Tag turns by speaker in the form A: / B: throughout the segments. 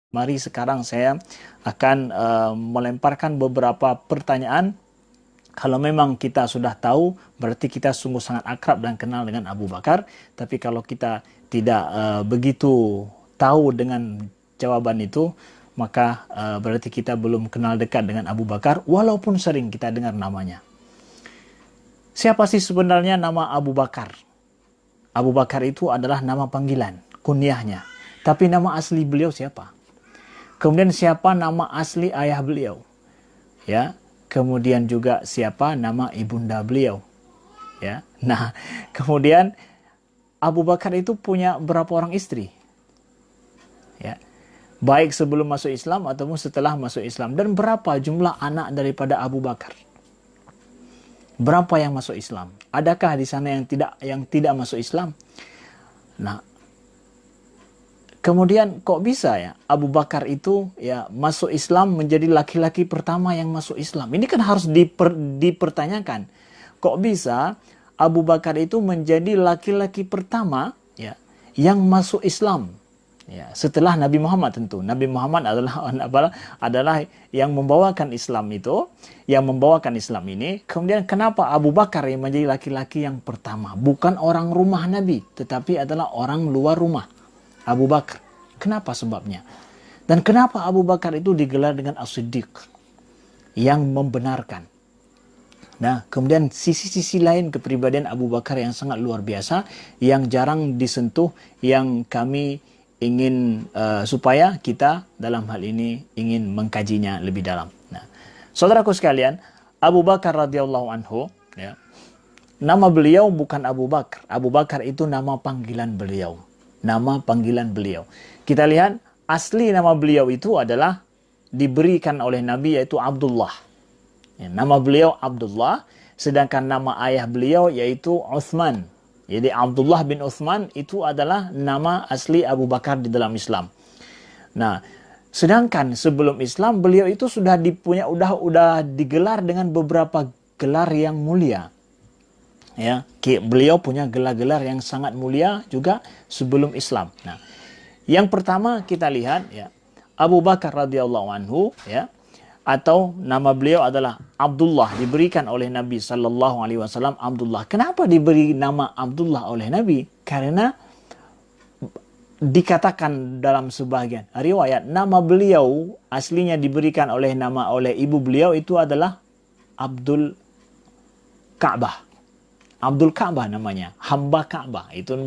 A: Mari sekarang saya akan melemparkan beberapa pertanyaan. Kalau memang kita sudah tahu, berarti kita sungguh sangat akrab dan kenal dengan Abu Bakar. Tapi kalau kita tidak begitu tahu dengan jawaban itu, maka berarti kita belum kenal dekat dengan Abu Bakar, walaupun sering kita dengar namanya. Siapa sih sebenarnya nama Abu Bakar? Abu Bakar itu adalah nama panggilan, kunyahnya. Tapi nama asli beliau siapa? Kemudian siapa nama asli ayah beliau? Ya. Kemudian juga siapa nama ibunda beliau? Ya. Nah, kemudian Abu Bakar itu punya berapa orang istri? Ya. Baik sebelum masuk Islam ataupun setelah masuk Islam, dan berapa jumlah anak daripada Abu Bakar? Berapa yang masuk Islam? Adakah di sana yang tidak masuk Islam? Nah, kemudian kok bisa ya Abu Bakar itu ya masuk Islam, menjadi laki-laki pertama yang masuk Islam? Ini kan harus dipertanyakan. Kok bisa Abu Bakar itu menjadi laki-laki pertama ya yang masuk Islam? Ya, setelah Nabi Muhammad tentu. Nabi Muhammad adalah yang membawakan Islam itu, yang membawakan Islam ini. Kemudian kenapa Abu Bakar yang menjadi laki-laki yang pertama? Bukan orang rumah Nabi, tetapi adalah orang luar rumah. Abu Bakar. Kenapa sebabnya? Dan kenapa Abu Bakar itu digelar dengan As-Siddiq, yang membenarkan? Nah, kemudian sisi-sisi lain kepribadian Abu Bakar yang sangat luar biasa, yang jarang disentuh, yang kami ingin supaya kita dalam hal ini ingin mengkajinya lebih dalam. Nah, saudaraku sekalian, Abu Bakar radhiyallahu anhu, ya, nama beliau bukan Abu Bakar. Abu Bakar itu nama panggilan beliau. Nama panggilan beliau. Kita lihat asli nama beliau itu adalah diberikan oleh Nabi, yaitu Abdullah. Ya, nama beliau Abdullah, sedangkan nama ayah beliau yaitu Uthman. Jadi Abdullah bin Uthman itu adalah nama asli Abu Bakar di dalam Islam. Nah, sedangkan sebelum Islam beliau itu sudah digelar dengan beberapa gelar yang mulia. Ya, beliau punya gelar-gelar yang sangat mulia juga sebelum Islam. Nah, yang pertama kita lihat ya, Abu Bakar radhiyallahu anhu ya, atau nama beliau adalah Abdullah, diberikan oleh Nabi sallallahu alaihi wasallam Abdullah. Kenapa diberi nama Abdullah oleh Nabi? Karena dikatakan dalam sebagian riwayat nama beliau aslinya diberikan oleh ibu beliau itu adalah Abdul Ka'bah. Abdul Ka'bah namanya, hamba Ka'bah. Itu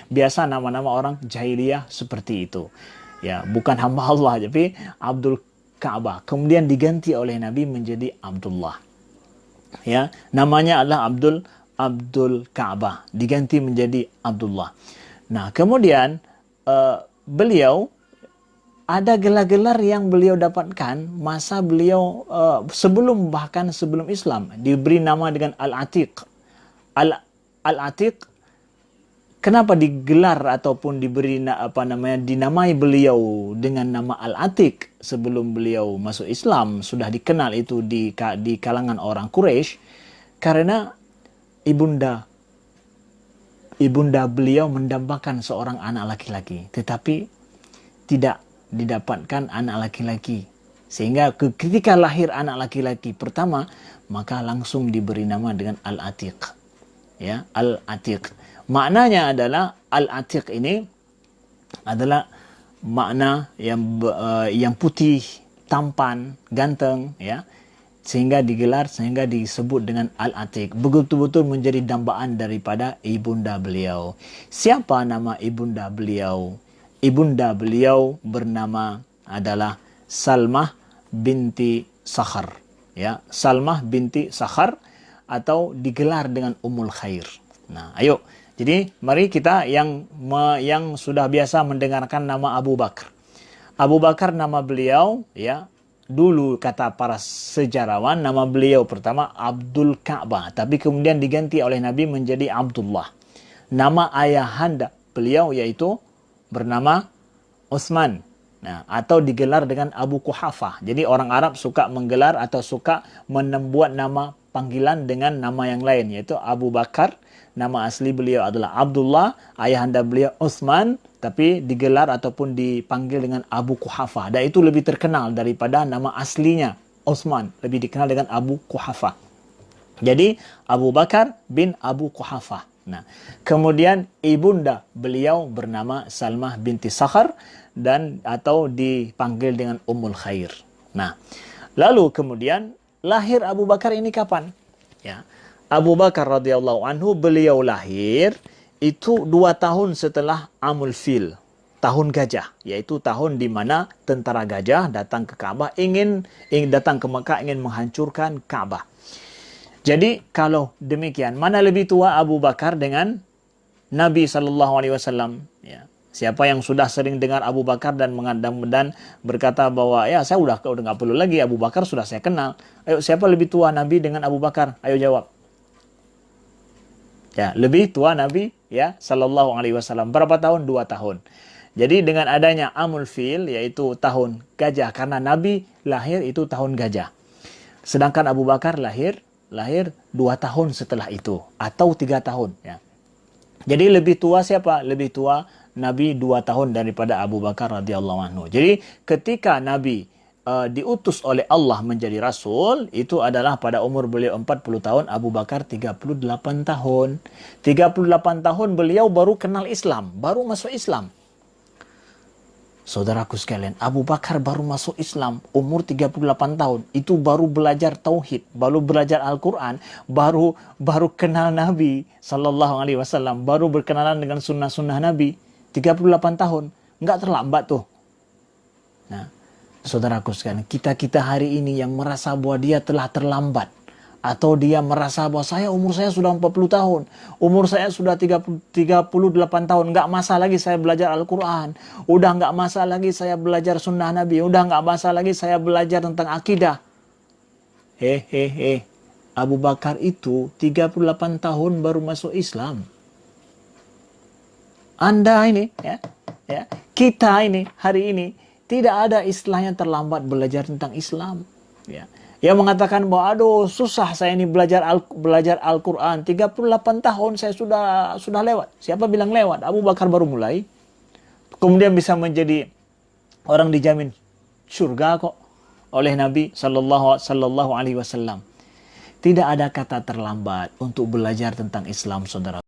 A: biasa nama-nama orang jahiliyah seperti itu. Ya, bukan hamba Allah, tapi Abdul Ka'bah. Kemudian diganti oleh Nabi menjadi Abdullah. Ya, namanya adalah Abdul Ka'bah, diganti menjadi Abdullah. Nah, kemudian beliau ada gelar-gelar yang beliau dapatkan masa beliau bahkan sebelum Islam, diberi nama dengan Al-Atiq. Al-Atiq, kenapa digelar ataupun dinamai beliau dengan nama Al-Atiq sebelum beliau masuk Islam? Sudah dikenal itu di kalangan orang Quraisy karena ibunda beliau mendambakan seorang anak laki-laki, tetapi tidak didapatkan anak laki-laki. Sehingga ketika lahir anak laki-laki pertama, maka langsung diberi nama dengan Al-Atiq. Ya, Al-Atiq. Maknanya adalah Al-Atiq ini adalah makna yang putih, tampan, ganteng, ya. Sehingga disebut dengan Al-Atiq. Betul-betul menjadi dambaan daripada ibunda beliau. Siapa nama ibunda beliau? Ibunda beliau bernama adalah Salmah binti Sakhar. Ya, Salmah binti Sakhar, atau digelar dengan Ummul Khair. Nah, ayo. Jadi, mari kita yang sudah biasa mendengarkan nama Abu Bakar. Abu Bakar nama beliau, ya, dulu kata para sejarawan, nama beliau pertama Abdul Ka'bah, tapi kemudian diganti oleh Nabi menjadi Abdullah. Nama ayahanda beliau yaitu bernama Utsman. Nah, atau digelar dengan Abu Quhafah. Jadi orang Arab suka menggelar atau suka membuat nama panggilan dengan nama yang lain, yaitu Abu Bakar nama asli beliau adalah Abdullah, ayahanda beliau Utsman, tapi digelar ataupun dipanggil dengan Abu Quhafa. Dan itu lebih terkenal daripada nama aslinya Utsman, lebih dikenal dengan Abu Quhafa. Jadi Abu Bakar bin Abu Quhafa. Nah, kemudian ibunda beliau bernama Salmah binti Sakhar dan atau dipanggil dengan Ummul Khair. Nah, lalu kemudian lahir Abu Bakar ini kapan? Ya. Abu Bakar radhiyallahu anhu beliau lahir itu 2 tahun setelah Amul Fil, tahun gajah, yaitu tahun di mana tentara gajah datang ke Ka'bah ingin datang ke Mekah ingin menghancurkan Ka'bah. Jadi kalau demikian, mana lebih tua Abu Bakar dengan Nabi SAW? Ya. Siapa yang sudah sering dengar Abu Bakar dan berkata bahwa ya saya udah nggak perlu lagi, Abu Bakar sudah saya kenal. Ayo, siapa lebih tua Nabi dengan Abu Bakar? Ayo jawab. Ya, lebih tua Nabi ya sallallahu alaihi wasallam. Berapa tahun? 2 tahun. Jadi dengan adanya Amul Fil, yaitu tahun gajah, karena Nabi lahir itu tahun gajah. Sedangkan Abu Bakar lahir 2 tahun setelah itu atau 3 tahun ya. Jadi lebih tua siapa? Lebih tua Nabi 2 tahun daripada Abu Bakar radhiyallahu anhu. Jadi ketika Nabi diutus oleh Allah menjadi Rasul, itu adalah pada umur beliau 40 tahun, Abu Bakar 38 tahun. 38 tahun beliau baru kenal Islam, baru masuk Islam. Saudaraku sekalian, Abu Bakar baru masuk Islam, umur 38 tahun. Itu baru belajar Tauhid, baru belajar Al-Quran, baru kenal Nabi SAW, baru berkenalan dengan sunnah-sunnah Nabi. 38 tahun, nggak terlambat tuh. Nah, saudaraku sekalian, kita hari ini yang merasa bahwa dia telah terlambat, atau dia merasa bahwa umur saya sudah 40 tahun, umur saya sudah 38 tahun, nggak masa lagi saya belajar Al-Quran, udah nggak masa lagi saya belajar sunnah Nabi, udah nggak masa lagi saya belajar tentang akidah. Abu Bakar itu 38 tahun baru masuk Islam. Anda ini, kita ini hari ini tidak ada istilahnya terlambat belajar tentang Islam. Ya. Yang mengatakan bahwa aduh susah saya ini belajar Al-Quran, 38 tahun saya sudah lewat. Siapa bilang lewat? Abu Bakar baru mulai. Kemudian bisa menjadi orang dijamin surga kok oleh Nabi sallallahu alaihi wasallam. Tidak ada kata terlambat untuk belajar tentang Islam, saudara.